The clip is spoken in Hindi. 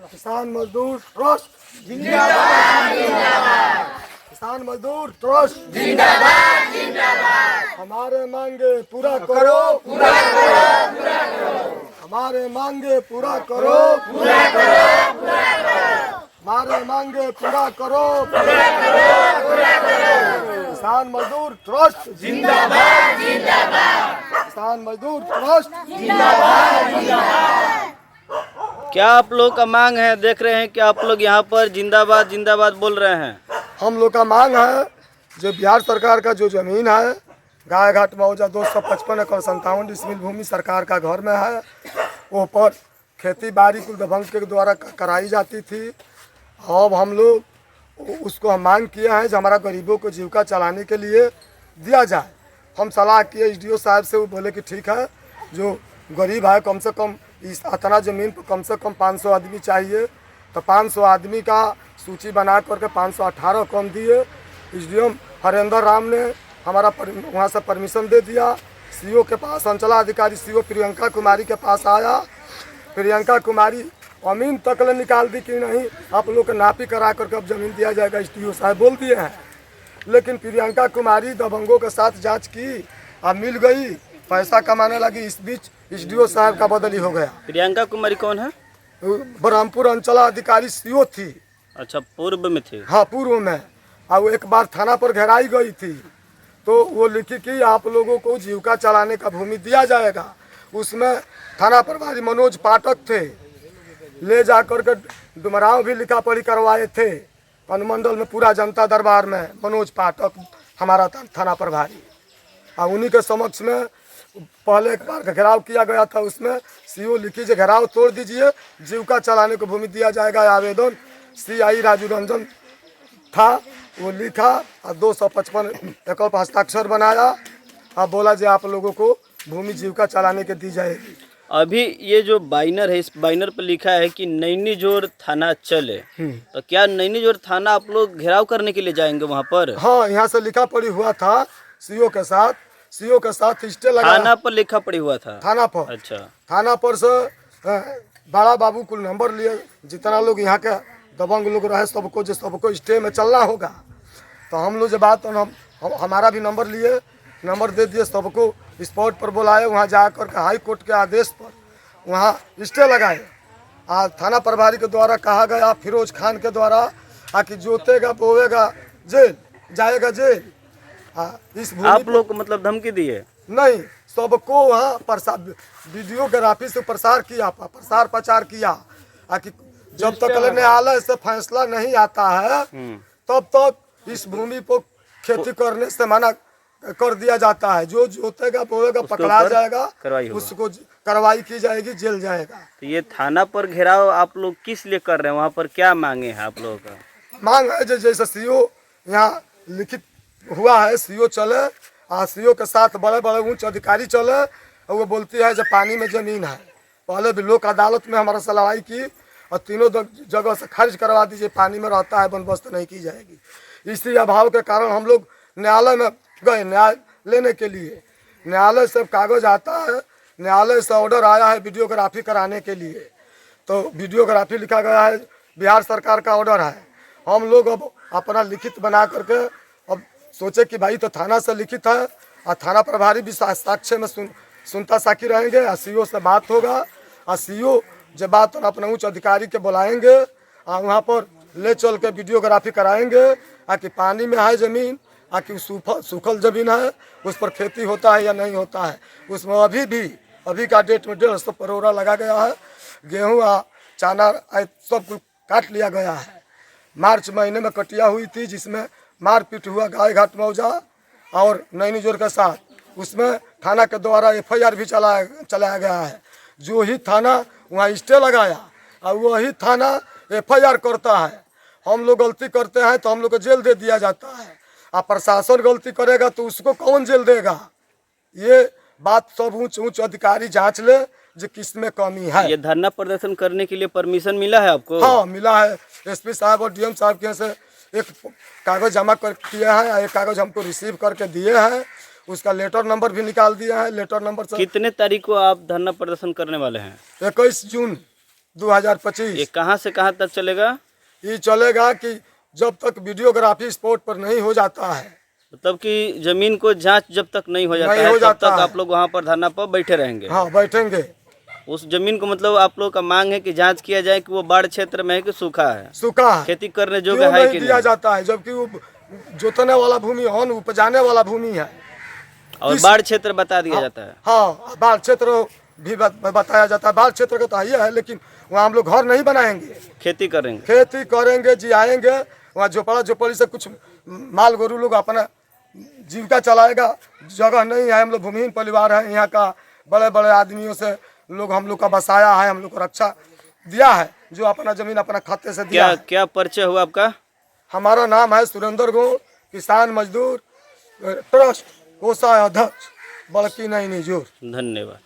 किसान मजदूर ट्रस्ट जिंदाबाद जिंदाबाद। किसान मजदूर ट्रस्ट जिंदाबाद जिंदाबाद। हमारे मांगे पूरा करो पूरा करो पूरा करो। हमारे मांगे पूरा करो पूरा करो पूरा करो। हमारे मांगे पूरा करो पूरा करो पूरा करो। किसान मजदूर ट्रस्ट जिंदाबाद जिंदाबाद। किसान मजदूर ट्रस्ट जिंदाबाद जिंदाबाद। क्या आप लोग का मांग है? देख रहे हैं कि आप लोग यहाँ पर जिंदाबाद जिंदाबाद बोल रहे हैं। हम लोग का मांग है जो बिहार सरकार का जो जमीन है गाय घाट मौजा 255 एकड़ 57 डिसमिल भूमि सरकार का घर में है, वो पर खेती बाड़ी कुल दबंग के द्वारा कराई जाती थी। अब हम लोग उसको हम मांग किए हैं जो हमारा गरीबों को जीविका चलाने के लिए दिया जाए। हम सलाह किए एसडीओ साहब से, वो बोले कि ठीक है, जो गरीब है कम से कम इस इतना ज़मीन पर कम से कम 500 आदमी चाहिए, तो 500 आदमी का सूची बना करके 518 कम दिए। एसडीओ हरेंद्र राम ने हमारा वहाँ से परमिशन दे दिया। सीओ के पास अंचलाधिकारी सीओ प्रियंका कुमारी के पास आया। प्रियंका कुमारी अमीन तक ले निकाल दी कि नहीं आप लोग को नापी करा करके अब ज़मीन दिया जाएगा, एसडीओ साहब बोल दिए हैं। लेकिन प्रियंका कुमारी दबंगों के साथ जाँच की, अब मिल गई, पैसा कमाने लगी। इस बीच एसडीओ साहब का बदली हो गया। प्रियंका कुमारी कौन है? ब्रह्मपुर अंचलाधिकारी सीओ थी। अच्छा, पूर्व में थी? हाँ, पूर्व में। और वो एक बार थाना पर घेराई गई थी, तो वो लिखी कि आप लोगों को जीविका चलाने का भूमि दिया जाएगा। उसमें थाना प्रभारी मनोज पाठक थे, ले जा कर के डुमराव भी लिखा पढ़ी करवाए थे अनुमंडल में, पूरा जनता दरबार में मनोज पाठक हमारा थाना प्रभारी। और उन्हीं के समक्ष में पहले एक बार घेराव किया गया था, उसमें सीओ लिखी जो घेराव तोड़ दीजिए, जीविका चलाने को भूमि दिया जाएगा। आवेदन CI राजू रंजन था, वो लिखा और 255 एकड़ पर हस्ताक्षर बनाया और बोला जो आप लोगों को भूमि जीविका चलाने के दी जाएगी। अभी ये जो बाइनर है, इस बाइनर पर लिखा है कि नैनीजोर थाना चले, तो क्या नैनीजोर थाना आप लोग घेराव करने के लिए जाएंगे वहाँ पर? हाँ, यहाँ से लिखा पढ़ी हुआ था सीओ के साथ स्टे लगा। थाना पर लिखा पड़ी हुआ था? थाना पर। अच्छा, थाना पर से बड़ा बाबू कुल नंबर लिए, जितना लोग यहाँ के दबंग लोग रहे सबको, जो सबको स्टे में चलना होगा। तो हम लोग जब बात हमारा भी नंबर लिए, नंबर दे दिए, सबको स्पॉट पर बुलाए। वहाँ जा कर के हाई कोर्ट के आदेश पर वहाँ स्टे लगाए। आज थाना प्रभारी के द्वारा कहा गया, फिरोज खान के द्वारा, कि जोतेगा बोएगा जेल जाएगा जेल। इस आप लोग को मतलब धमकी दिए? नहीं, सबको वहाँ प्रसार वीडियोग्राफी से प्रसार किया, प्रसार प्रचार किया कि जब तक न्यायालय से फैसला नहीं आता है तब तक इस भूमि पर खेती करने से मना कर दिया जाता है। जो जोतेगा बोएगा पकड़ा जाएगा, उसको कार्रवाई की जाएगी, जेल जाएगा। तो ये थाना पर घेराव आप लोग किस लिए कर रहे हैं? वहाँ पर क्या मांगे हैं आप लोगों का? मांग है जैसे सीओ यहाँ लिखित हुआ है, सीओ चले और सीओ के साथ बड़े बड़े उच्च अधिकारी चले, और वो बोलती है जब पानी में ज़मीन है। पहले भी लोक अदालत में हमारा सलाही की और तीनों जगह से खारिज करवा दीजिए, पानी में रहता है, बंदोबस्त नहीं की जाएगी। इसी अभाव के कारण हम लोग न्यायालय में गए न्याय लेने के लिए। न्यायालय से कागज आता है, न्यायालय से ऑर्डर आया है वीडियोग्राफी कराने के लिए, तो वीडियोग्राफी लिखा गया है, बिहार सरकार का ऑर्डर है। हम लोग अब अपना लिखित बना करके अब सोचे कि भाई तो थाना से लिखित है और थाना प्रभारी भी साक्ष्य में सुनता साकी रहेंगे, और सीओ से बात होगा, और सीओ जब बात अपने उच्च अधिकारी के बुलाएंगे और वहाँ पर ले चल के वीडियोग्राफी कराएंगे कि पानी में है ज़मीन, कि सूखल ज़मीन है, उस पर खेती होता है या नहीं होता है। उसमें अभी का डेट में 150 परोरा लगा गया है, गेहूँ चना सब कुछ काट लिया गया है। मार्च महीने में कटिया हुई थी, जिसमें मारपीट हुआ गाय घाट मौजा और नैनीजोर के साथ। उसमें थाना के द्वारा FIR भी चलाया गया है। जो ही थाना वहाँ स्टे लगाया और वही थाना FIR करता है। हम लोग गलती करते हैं तो हम लोग को जेल दे दिया जाता है, और प्रशासन गलती करेगा तो उसको कौन जेल देगा? ये बात सब उच्च अधिकारी जांच ले जो किस में कमी है। ये धरना प्रदर्शन करने के लिए परमिशन मिला है आपको? हाँ, मिला है। SP साहब और DM साहब के से एक कागज़ जमा कर किए हैं, एक कागज़ हमको रिसीव करके दिए हैं, उसका लेटर नंबर भी निकाल दिया है। लेटर नंबर से कितने तारीख को आप धरना प्रदर्शन करने वाले हैं? 21 जून 2025। ये कहाँ से कहाँ तक चलेगा? ये चलेगा कि जब तक वीडियोग्राफी स्पॉट पर नहीं हो जाता है, मतलब कि जमीन को जांच जब तक नहीं हो जाता नहीं है हो तब जाता तक है। आप लोग वहाँ पर धरना पर बैठे रहेंगे। हाँ बैठेंगे। उस जमीन को मतलब आप लोग का मांग है कि जांच किया जाए कि वो बाढ़ क्षेत्र में है कि सूखा है, सूखा है, खेती करने योग्य क्यों है नहीं कि दिया नहीं, जाता है, जबकि वो जोतने वाला भूमि है, उपजाने वाला भूमि है। और इस- बाढ़ क्षेत्र बता दिया जाता है। हाँ बाढ़ क्षेत्र भी बताया जाता है। बाढ़ क्षेत्र का तो ये है, लेकिन वहाँ हम लोग घर नहीं बनाएंगे, खेती करेंगे। खेती करेंगे, जियाएंगे। वहाँ झोपड़ा झोपड़ी से कुछ माल गोरू लोग अपना जीविका चलाएगा। जगह नहीं है, हम लोग भूमिहीन परिवार है। यहाँ का बड़े बड़े आदमियों से लोग हम लोग का बसाया है, हम लोग को रक्षा दिया है, जो अपना जमीन अपना खाते से दिया क्या है। क्या परिचय हुआ आपका? हमारा नाम है सुरेंद्र गो, किसान मजदूर ट्रस्ट कोषा अध्यक्ष, बड़की नैनी जोर। धन्यवाद।